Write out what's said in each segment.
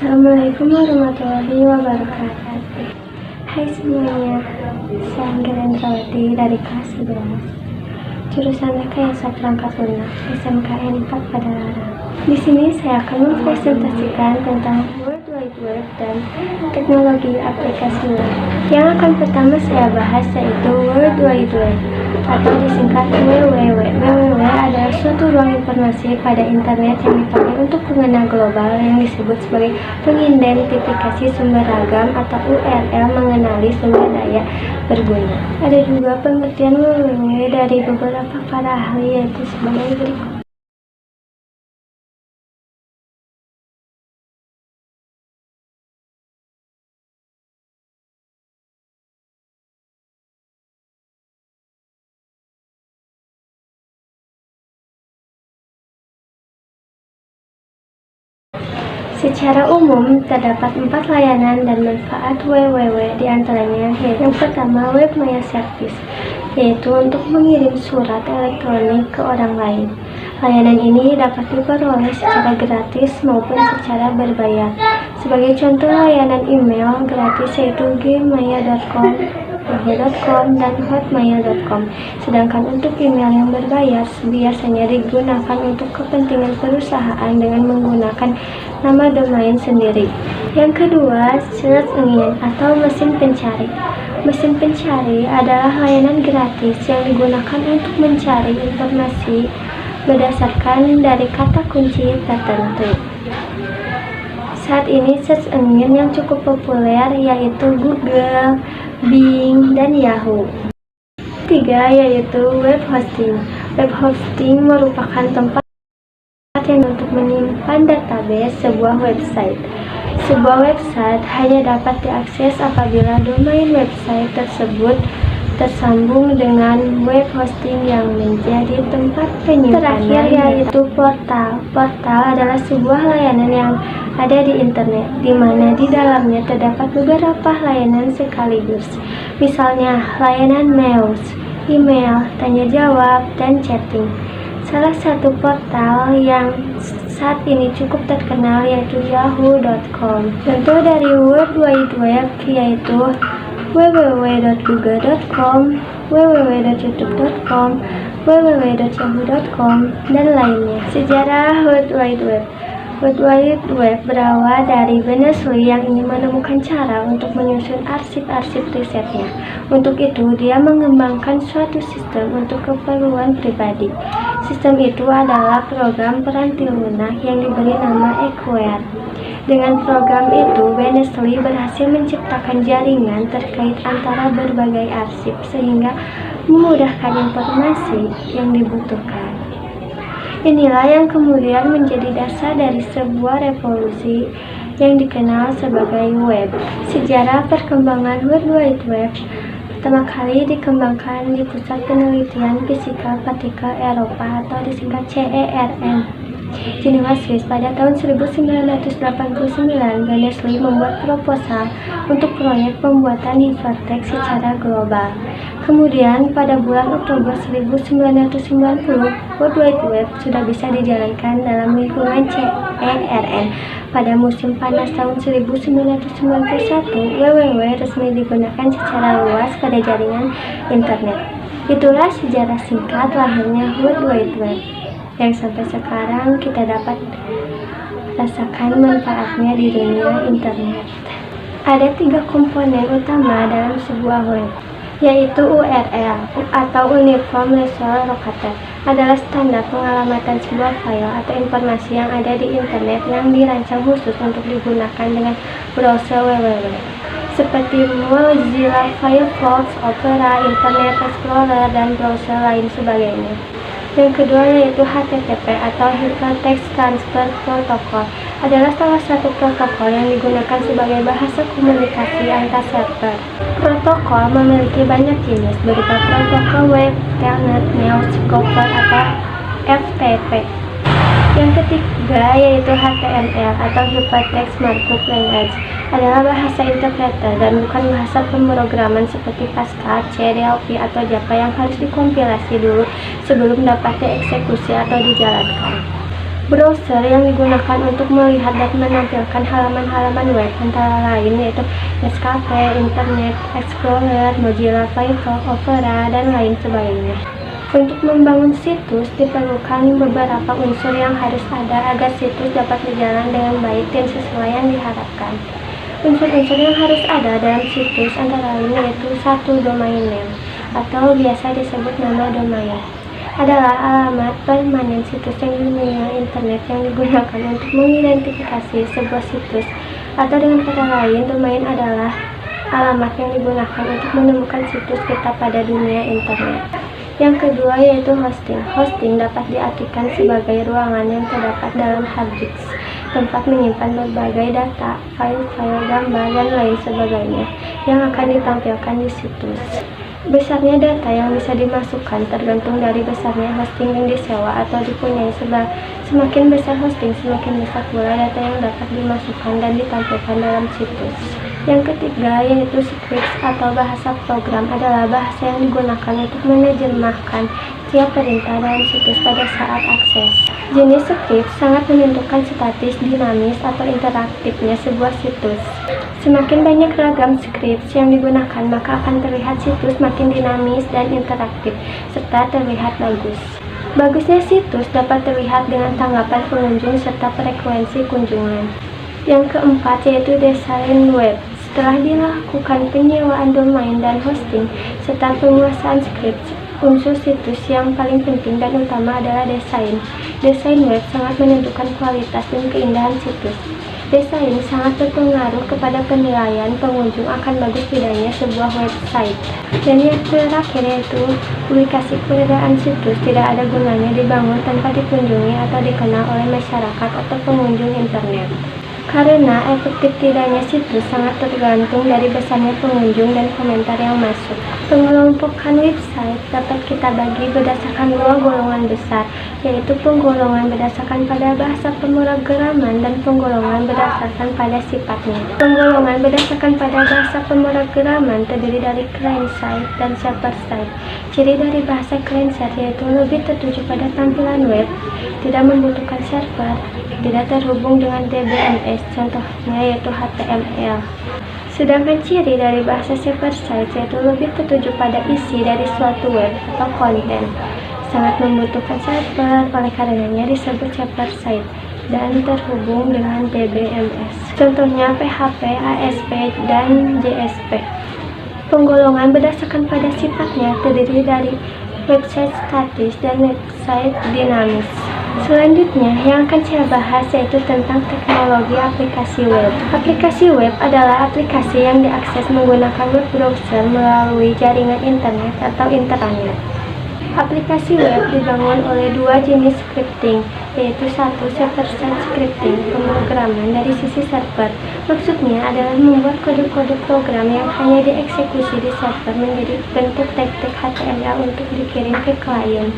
Assalamualaikum warahmatullahi wabarakatuh. Hai semuanya, saya Anggara dari kelas 11 jurusan Rekayasa Perangkat Lunak SMKN 4 Padalarang. Di sini saya akan mempresentasikan tentang World Wide Web dan teknologi aplikasinya. Yang akan pertama saya bahas yaitu World Wide Web atau disingkat WWW. WWW adalah suatu ruang informasi pada internet yang dipakai untuk pengguna global yang disebut sebagai pengidentifikasi sumber ragam atau URL mengenali sumber daya berguna. Ada juga pengertian WWW dari beberapa para ahli yaitu sebagai berikut. Secara umum, terdapat 4 layanan dan manfaat WWW, diantaranya yang pertama Web Maya Service, yaitu untuk mengirim surat elektronik ke orang lain. Layanan ini dapat diperoleh secara gratis maupun secara berbayar. Sebagai contoh layanan email gratis yaitu gmail.com, yahoo.com, dan hotmail.com. Sedangkan untuk email yang berbayar biasanya digunakan untuk kepentingan perusahaan dengan menggunakan nama domain sendiri. Yang kedua, search engine atau mesin pencari. Mesin pencari adalah layanan gratis yang digunakan untuk mencari informasi berdasarkan dari kata kunci tertentu. Saat ini search engine yang cukup populer yaitu Google, Bing, dan Yahoo. Ketiga yaitu web hosting. Web hosting merupakan tempat yang untuk menyimpan database sebuah website. Sebuah website hanya dapat diakses apabila domain website tersebut tersambung dengan web hosting yang menjadi tempat penyimpanan. Terakhir yaitu portal. Portal adalah sebuah layanan yang ada di internet, di mana di dalamnya terdapat beberapa layanan sekaligus. Misalnya layanan mail, email, tanya jawab, dan chatting. Salah satu portal yang saat ini cukup terkenal yaitu yahoo.com. Contoh dari World Wide Web yaitu www.google.com, www.youtube.com, www.yahoo.com, dan lainnya. Sejarah World Wide Web. World Wide Web berawal dari Berners-Lee yang ingin menemukan cara untuk menyusun arsip-arsip risetnya. Untuk itu, dia mengembangkan suatu sistem untuk keperluan pribadi. Sistem itu adalah program peranti lunak yang diberi nama Equerry. Dengan program itu, Berners-Lee berhasil menciptakan jaringan terkait antara berbagai arsip sehingga memudahkan informasi yang dibutuhkan. Inilah yang kemudian menjadi dasar dari sebuah revolusi yang dikenal sebagai web. Sejarah perkembangan World Wide Web pertama kali dikembangkan di Pusat Penelitian Fisika Partikel Eropa atau disingkat CERN, Jenewa, Swiss. Pada tahun 1989, Berners-Lee membuat proposal untuk proyek pembuatan hiperteks secara global. Kemudian pada bulan Oktober 1990, World Wide Web sudah bisa dijalankan dalam lingkungan CERN. Pada musim panas tahun 1991, WWW resmi digunakan secara luas pada jaringan internet. Itulah sejarah singkat lahirnya World Wide Web yang sampai sekarang kita dapat rasakan manfaatnya di dunia internet. Ada 3 komponen utama dalam sebuah web, yaitu URL atau Uniform Resource Locator, adalah standar pengalamatan sebuah file atau informasi yang ada di internet yang dirancang khusus untuk digunakan dengan browser www, seperti Mozilla Firefox, Opera, Internet Explorer, dan browser lain sebagainya. Yang kedua yaitu HTTP atau Hypertext Transfer Protocol, adalah salah satu protokol yang digunakan sebagai bahasa komunikasi antar server. Protokol memiliki banyak jenis berupa protokol web, telnet, news, cover, atau FTP. Yang ketiga yaitu HTML atau Hypertext Markup Language, adalah bahasa interpreter dan bukan bahasa pemrograman seperti Pascal, C, DLP, atau Java yang harus dikompilasi dulu sebelum dapat dieksekusi atau dijalankan. Browser yang digunakan untuk melihat dan menampilkan halaman-halaman web antara lain yaitu Netscape, Internet Explorer, Mozilla Firefox, Opera, dan lain sebagainya. Untuk membangun situs diperlukan beberapa unsur yang harus ada agar situs dapat berjalan dengan baik dan sesuai yang diharapkan. Unsur-unsur yang harus ada dalam situs antara lain yaitu 1. Domain name atau biasa disebut nama domain adalah alamat permanen situs yang di dunia internet yang digunakan untuk mengidentifikasi sebuah situs, atau dengan kata lain, domain adalah alamat yang digunakan untuk menemukan situs kita pada dunia internet. Yang kedua yaitu hosting. Hosting dapat diartikan sebagai ruangan yang terdapat dalam hard disk, tempat menyimpan berbagai data, file-file, gambar, dan lain sebagainya yang akan ditampilkan di situs. Besarnya data yang bisa dimasukkan tergantung dari besarnya hosting yang disewa atau dipunyai. Semakin besar hosting, semakin besar pula data yang dapat dimasukkan dan ditampilkan dalam situs. Yang ketiga yaitu scripts atau bahasa program adalah bahasa yang digunakan untuk menerjemahkan setiap perintah dalam situs pada saat akses. Jenis script sangat menentukan statis, dinamis, atau interaktifnya sebuah situs. Semakin banyak ragam scripts yang digunakan, maka akan terlihat situs makin dinamis dan interaktif, serta terlihat bagus. Bagusnya situs dapat terlihat dengan tanggapan pengunjung serta frekuensi kunjungan. Yang keempat yaitu desain web. Setelah dilakukan penyewaan domain dan hosting, serta penguasaan script, unsur situs yang paling penting dan utama adalah desain. Desain web sangat menentukan kualitas dan keindahan situs. Desain sangat berpengaruh kepada penilaian pengunjung akan bagus tidaknya sebuah website. Dan yang terakhir yaitu publikasi. Keberadaan situs tidak ada gunanya dibangun tanpa dikunjungi atau dikenal oleh masyarakat atau pengunjung internet. Karena efektif tidaknya situs sangat tergantung dari besarnya pengunjung dan komentar yang masuk. Pengelompokan website dapat kita bagi berdasarkan 2 golongan besar, yaitu penggolongan berdasarkan pada bahasa pemrograman dan penggolongan berdasarkan pada sifatnya. Penggolongan berdasarkan pada bahasa pemrograman terdiri dari client side dan server side. Ciri dari bahasa client side yaitu lebih tertuju pada tampilan web, tidak membutuhkan server, tidak terhubung dengan DBMS, contohnya yaitu HTML. Sedangkan ciri dari bahasa server side yaitu lebih tertuju pada isi dari suatu web atau konten, sangat membutuhkan server, oleh karenanya disebut server side dan terhubung dengan DBMS, contohnya PHP, ASP, dan JSP. Penggolongan berdasarkan pada sifatnya terdiri dari website statis dan website dinamis. Selanjutnya yang akan saya bahas yaitu tentang teknologi aplikasi web. Aplikasi web adalah aplikasi yang diakses menggunakan web browser melalui jaringan internet atau intranet. Aplikasi web dibangun oleh 2 jenis scripting, yaitu 1. Server-side scripting, pemrograman dari sisi server. Maksudnya adalah membuat kode-kode program yang hanya dieksekusi di server menjadi bentuk tag-tag HTML untuk dikirim ke klien.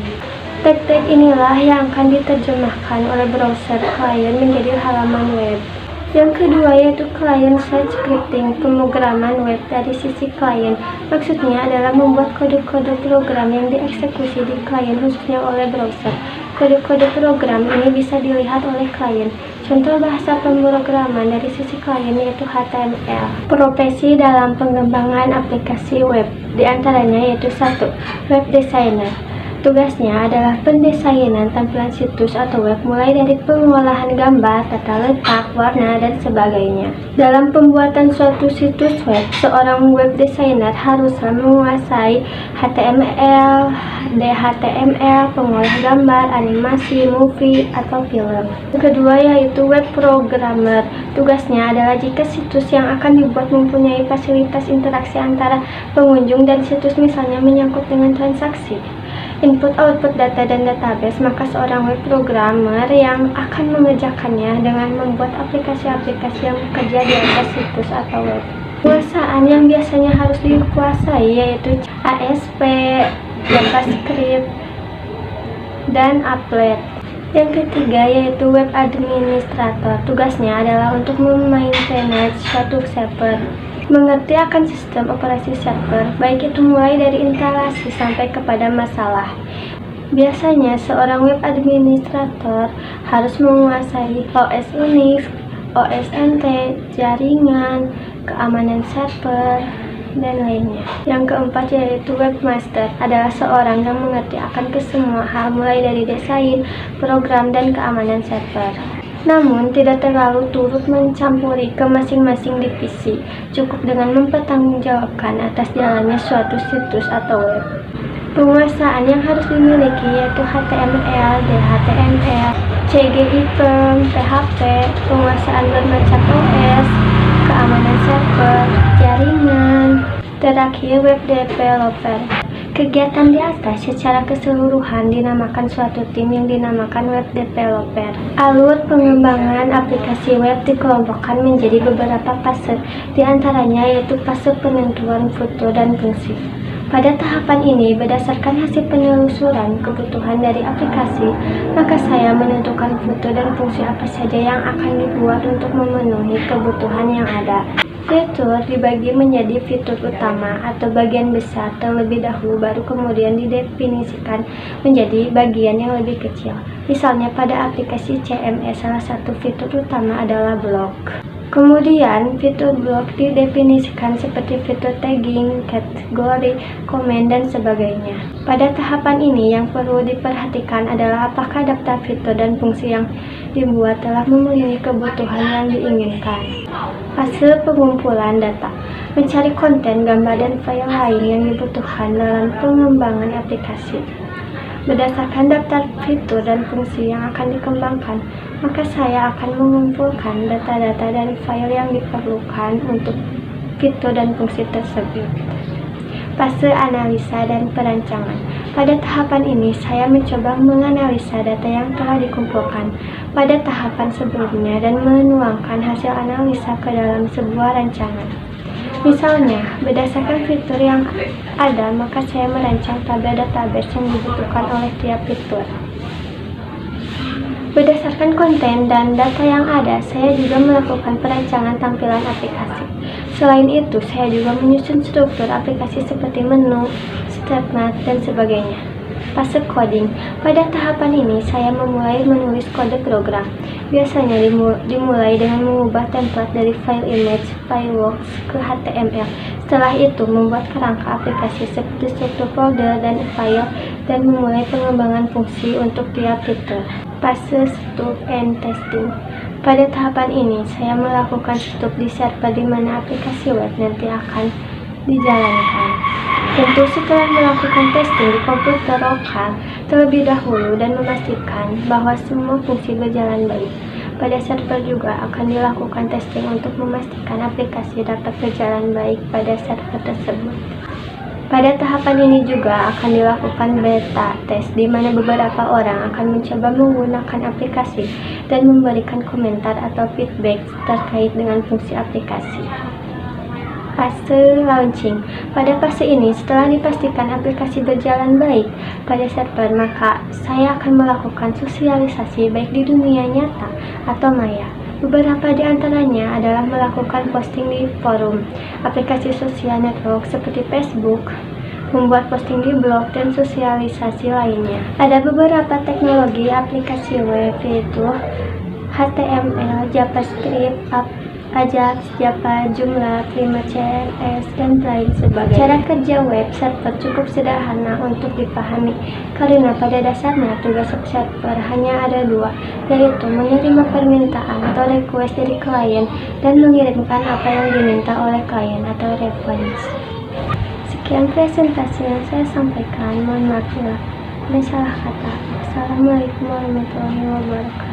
Tag-tag inilah yang akan diterjemahkan oleh browser klien menjadi halaman web. Yang kedua yaitu client-side scripting, pemrograman web dari sisi klien. Maksudnya adalah membuat kode-kode program yang dieksekusi di klien khususnya oleh browser. Kode-kode program ini bisa dilihat oleh klien. Contoh bahasa pemrograman dari sisi klien yaitu HTML. Profesi dalam pengembangan aplikasi web diantaranya yaitu 1. Web designer. Tugasnya adalah pendesainan tampilan situs atau web mulai dari pengolahan gambar, tata letak, warna, dan sebagainya. Dalam pembuatan suatu situs web, seorang web designer haruslah menguasai HTML, DHTML, pengolah gambar, animasi, movie, atau film. Yang kedua yaitu web programmer. Tugasnya adalah jika situs yang akan dibuat mempunyai fasilitas interaksi antara pengunjung dan situs misalnya menyangkut dengan transaksi, input-output data dan database, maka seorang web programmer yang akan mengerjakannya dengan membuat aplikasi-aplikasi yang bekerja di atas situs atau web. Penguasaan yang biasanya harus dikuasai yaitu ASP, JavaScript, dan Applet. Yang ketiga yaitu web administrator. Tugasnya adalah untuk memaintenance suatu server, mengerti akan sistem operasi server, baik itu mulai dari instalasi sampai kepada masalah, Biasanya, seorang web administrator harus menguasai OS Unix, OS NT, jaringan, keamanan server, dan lainnya. Yang keempat yaitu webmaster, adalah seorang yang mengerti akan kesemua hal mulai dari desain, program, dan keamanan server. Namun, tidak terlalu turut mencampuri ke masing-masing divisi, cukup dengan mempertanggungjawabkan atas jalannya suatu situs atau web. Penguasaan yang harus dimiliki yaitu HTML, DHTML, CGI-Perm, PHP, penguasaan bermacam OS, keamanan server, jaringan, terakhir web developer. Kegiatan di atas secara keseluruhan dinamakan suatu tim yang dinamakan web developer. Alur pengembangan aplikasi web dikelompokkan menjadi beberapa fase, di antaranya yaitu fase penentuan foto dan fungsi. Pada tahapan ini, berdasarkan hasil penelusuran kebutuhan dari aplikasi, maka saya menentukan foto dan fungsi apa saja yang akan dibuat untuk memenuhi kebutuhan yang ada. Fitur dibagi menjadi fitur utama atau bagian besar terlebih dahulu, baru kemudian didefinisikan menjadi bagian yang lebih kecil. Misalnya pada aplikasi CMS, salah satu fitur utama adalah blog. Kemudian, fitur blog didefinisikan seperti fitur tagging, kategori, komen, dan sebagainya. Pada tahapan ini, yang perlu diperhatikan adalah apakah daftar fitur dan fungsi yang dibuat telah memenuhi kebutuhan yang diinginkan. Fase pengumpulan data, mencari konten, gambar, dan file lain yang dibutuhkan dalam pengembangan aplikasi. Berdasarkan daftar fitur dan fungsi yang akan dikembangkan, maka saya akan mengumpulkan data-data dan file yang diperlukan untuk fitur dan fungsi tersebut. Fase analisa dan perancangan. Pada tahapan ini, saya mencoba menganalisa data yang telah dikumpulkan pada tahapan sebelumnya dan menuangkan hasil analisa ke dalam sebuah rancangan. Misalnya, berdasarkan fitur yang ada, maka saya merancang tabel database yang dibutuhkan oleh tiap fitur. Berdasarkan konten dan data yang ada, saya juga melakukan perancangan tampilan aplikasi. Selain itu, saya juga menyusun struktur aplikasi seperti menu, statement, dan sebagainya. Fase coding. Pada tahapan ini, saya memulai menulis kode program. Biasanya dimulai dengan mengubah template dari file image, fireworks ke HTML. Setelah itu, membuat kerangka aplikasi seperti struktur folder dan file, dan memulai pengembangan fungsi untuk tiap fitur. Fase stub and testing. Pada tahapan ini, saya melakukan stub di server di mana aplikasi web nanti akan dijalankan. Tentu setelah melakukan testing di komputer lokal terlebih dahulu dan memastikan bahwa semua fungsi berjalan baik. Pada server juga akan dilakukan testing untuk memastikan aplikasi dapat berjalan baik pada server tersebut. Pada tahapan ini juga akan dilakukan beta test, di mana beberapa orang akan mencoba menggunakan aplikasi dan memberikan komentar atau feedback terkait dengan fungsi aplikasi. Fase launching. Pada fase ini, setelah dipastikan aplikasi berjalan baik pada server, maka saya akan melakukan sosialisasi baik di dunia nyata atau maya. Beberapa di antaranya adalah melakukan posting di forum, aplikasi sosial network seperti Facebook, membuat posting di blog, dan sosialisasi lainnya. Ada beberapa teknologi aplikasi web yaitu HTML, JavaScript, Ajax, Java, Joomla, Prima CMS, dan lain sebagainya. Cara kerja web server cukup sederhana untuk dipahami, karena pada dasarnya tugas server hanya ada dua, yaitu menerima permintaan atau request dari klien dan mengirimkan apa yang diminta oleh klien atau request. Sekian presentasi yang saya sampaikan, mohon maaf bila ada salah kata. Assalamualaikum warahmatullahi wabarakatuh.